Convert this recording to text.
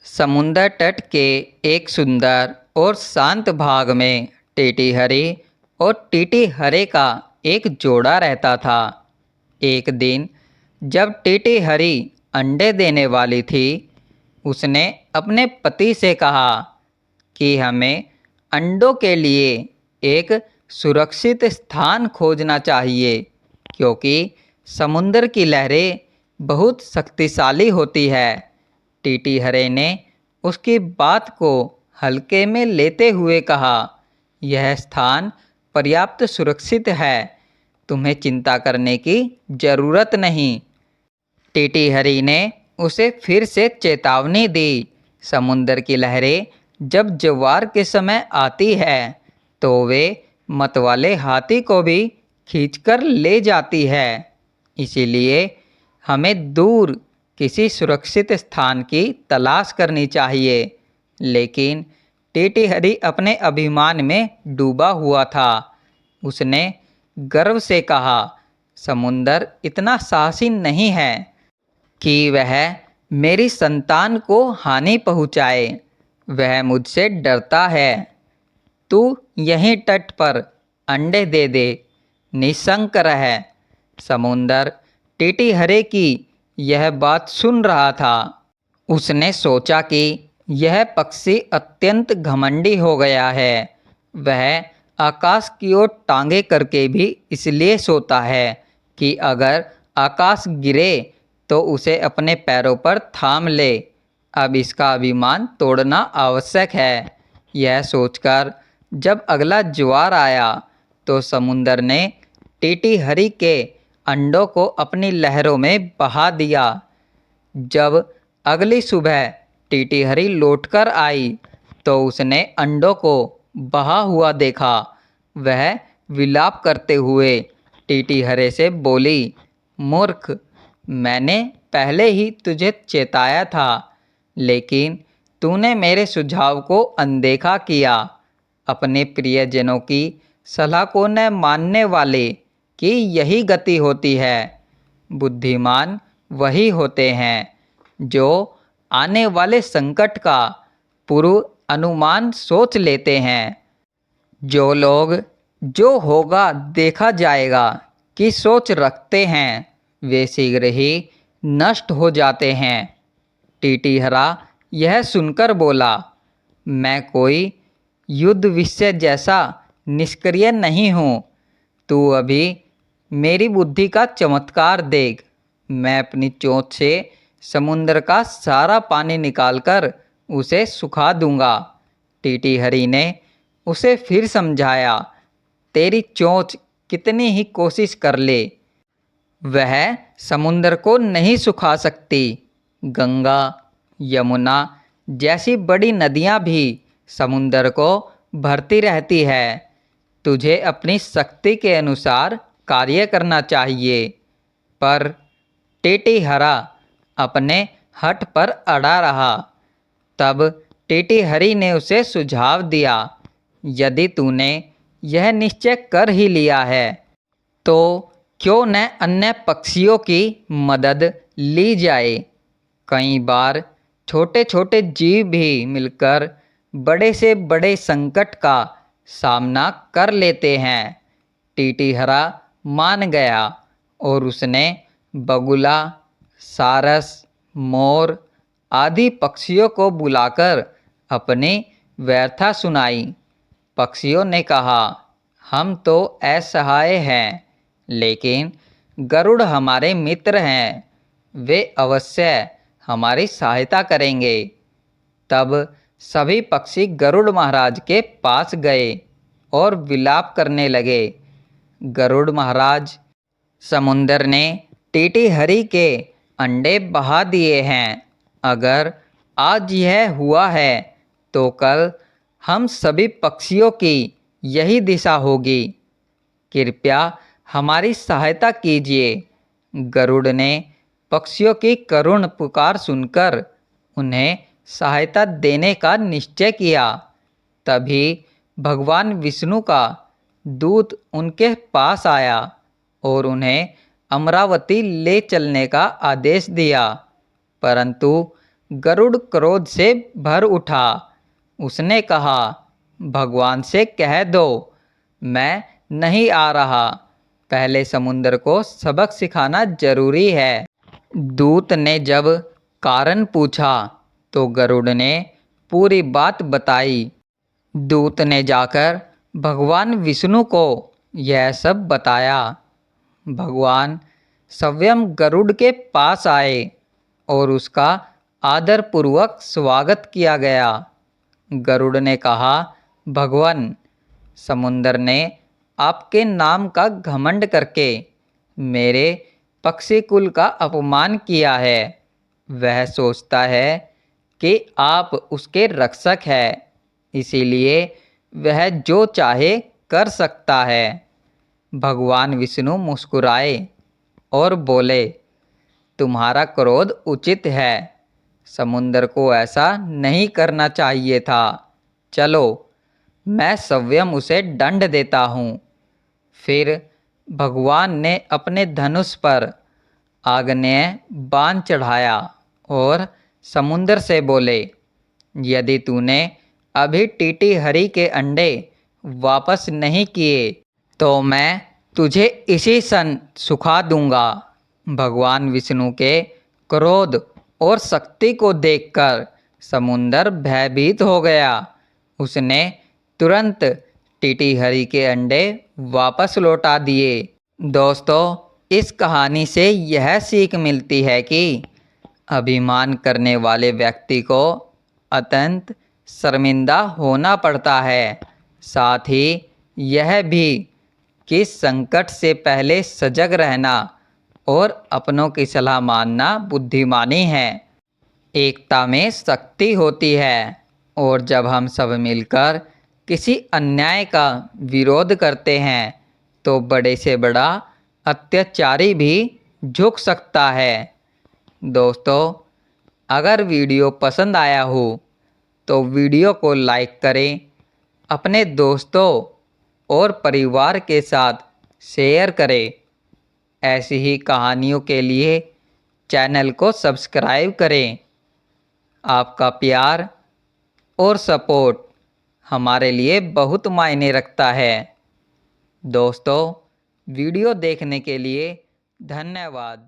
समुंदर तट के एक सुंदर और शांत भाग में टीटी हरी और टीटी हरे का एक जोड़ा रहता था। एक दिन जब टीटी हरी अंडे देने वाली थी, उसने अपने पति से कहा कि हमें अंडों के लिए एक सुरक्षित स्थान खोजना चाहिए, क्योंकि समुद्र की लहरें बहुत शक्तिशाली होती है। टीटी हरे ने उसकी बात को हल्के में लेते हुए कहा, यह स्थान पर्याप्त सुरक्षित है, तुम्हें चिंता करने की जरूरत नहीं। टीटी हरी ने उसे फिर से चेतावनी दी, समुद्र की लहरें जब ज्वार के समय आती है तो वे मतवाले हाथी को भी खींचकर ले जाती है। इसीलिए हमें दूर किसी सुरक्षित स्थान की तलाश करनी चाहिए। लेकिन टीटी हरी अपने अभिमान में डूबा हुआ था। उसने गर्व से कहा, समुंदर इतना साहसी नहीं है कि वह मेरी संतान को हानि पहुंचाए। वह मुझसे डरता है। तू यहीं तट पर अंडे दे दे, निशंक रह। समुंदर टीटी हरे की यह बात सुन रहा था। उसने सोचा कि यह पक्षी अत्यंत घमंडी हो गया है। वह आकाश की ओर टांगे करके भी इसलिए सोता है कि अगर आकाश गिरे तो उसे अपने पैरों पर थाम ले। अब इसका अभिमान तोड़ना आवश्यक है। यह सोचकर जब अगला ज्वार आया तो समुंदर ने टीटी हरी के अंडों को अपनी लहरों में बहा दिया। जब अगली सुबह टीटी हरी लौटकर आई तो उसने अंडों को बहा हुआ देखा। वह विलाप करते हुए टीटी हरे से बोली, मूर्ख, मैंने पहले ही तुझे चेताया था, लेकिन तूने मेरे सुझाव को अनदेखा किया। अपने प्रियजनों की सलाह को न मानने वाले की यही गति होती है। बुद्धिमान वही होते हैं जो आने वाले संकट का पूर्व अनुमान सोच लेते हैं। जो लोग जो होगा देखा जाएगा की सोच रखते हैं, वे शीघ्र ही नष्ट हो जाते हैं। टीटी हरा यह सुनकर बोला, मैं कोई युद्ध विषय जैसा निष्क्रिय नहीं हूँ। तू अभी मेरी बुद्धि का चमत्कार देख। मैं अपनी चोंच से समुद्र का सारा पानी निकालकर उसे सुखा दूंगा। टीटी हरी ने उसे फिर समझाया, तेरी चोंच कितनी ही कोशिश कर ले, वह समुद्र को नहीं सुखा सकती। गंगा, यमुना जैसी बड़ी नदियाँ भी समुद्र को भरती रहती है। तुझे अपनी शक्ति के अनुसार कार्य करना चाहिए। पर टीटी हरा अपने हठ पर अड़ा रहा। तब टीटी हरी ने उसे सुझाव दिया, यदि तूने यह निश्चय कर ही लिया है तो क्यों न अन्य पक्षियों की मदद ली जाए। कई बार छोटे छोटे जीव भी मिलकर बड़े से बड़े संकट का सामना कर लेते हैं। टीटी हरा मान गया और उसने बगुला, सारस, मोर आदि पक्षियों को बुलाकर अपनी व्यथा सुनाई। पक्षियों ने कहा, हम तो असहाय हैं, लेकिन गरुड़ हमारे मित्र हैं, वे अवश्य हमारी सहायता करेंगे। तब सभी पक्षी गरुड़ महाराज के पास गए और विलाप करने लगे। गरुड़ महाराज, समुंदर ने टीटी हरी के अंडे बहा दिए हैं। अगर आज यह हुआ है तो कल हम सभी पक्षियों की यही दिशा होगी। कृपया हमारी सहायता कीजिए। गरुड़ ने पक्षियों की करुण पुकार सुनकर उन्हें सहायता देने का निश्चय किया। तभी भगवान विष्णु का दूत उनके पास आया और उन्हें अमरावती ले चलने का आदेश दिया। परंतु गरुड़ क्रोध से भर उठा। उसने कहा, भगवान से कह दो मैं नहीं आ रहा। पहले समुद्र को सबक सिखाना जरूरी है। दूत ने जब कारण पूछा तो गरुड़ ने पूरी बात बताई। दूत ने जाकर भगवान विष्णु को यह सब बताया। भगवान स्वयं गरुड़ के पास आए और उसका आदरपूर्वक स्वागत किया गया। गरुड़ ने कहा, भगवान, समुंदर ने आपके नाम का घमंड करके मेरे पक्षी कुल का अपमान किया है। वह सोचता है कि आप उसके रक्षक हैं, इसीलिए वह जो चाहे कर सकता है। भगवान विष्णु मुस्कुराए और बोले, तुम्हारा क्रोध उचित है। समुंदर को ऐसा नहीं करना चाहिए था। चलो, मैं स्वयं उसे दंड देता हूँ। फिर भगवान ने अपने धनुष पर आग्नेय बाण चढ़ाया और समुंदर से बोले, यदि तूने अभी टीटी हरी के अंडे वापस नहीं किए तो मैं तुझे इसी क्षण सुखा दूंगा। भगवान विष्णु के क्रोध और शक्ति को देखकर समुंदर भयभीत हो गया। उसने तुरंत टीटी हरी के अंडे वापस लौटा दिए। दोस्तों, इस कहानी से यह सीख मिलती है कि अभिमान करने वाले व्यक्ति को अत्यंत शर्मिंदा होना पड़ता है। साथ ही यह भी कि संकट से पहले सजग रहना और अपनों की सलाह मानना बुद्धिमानी है। एकता में शक्ति होती है और जब हम सब मिलकर किसी अन्याय का विरोध करते हैं तो बड़े से बड़ा अत्याचारी भी झुक सकता है। दोस्तों, अगर वीडियो पसंद आया हो तो वीडियो को लाइक करें, अपने दोस्तों और परिवार के साथ शेयर करें। ऐसी ही कहानियों के लिए चैनल को सब्सक्राइब करें। आपका प्यार और सपोर्ट हमारे लिए बहुत मायने रखता है। दोस्तों, वीडियो देखने के लिए धन्यवाद।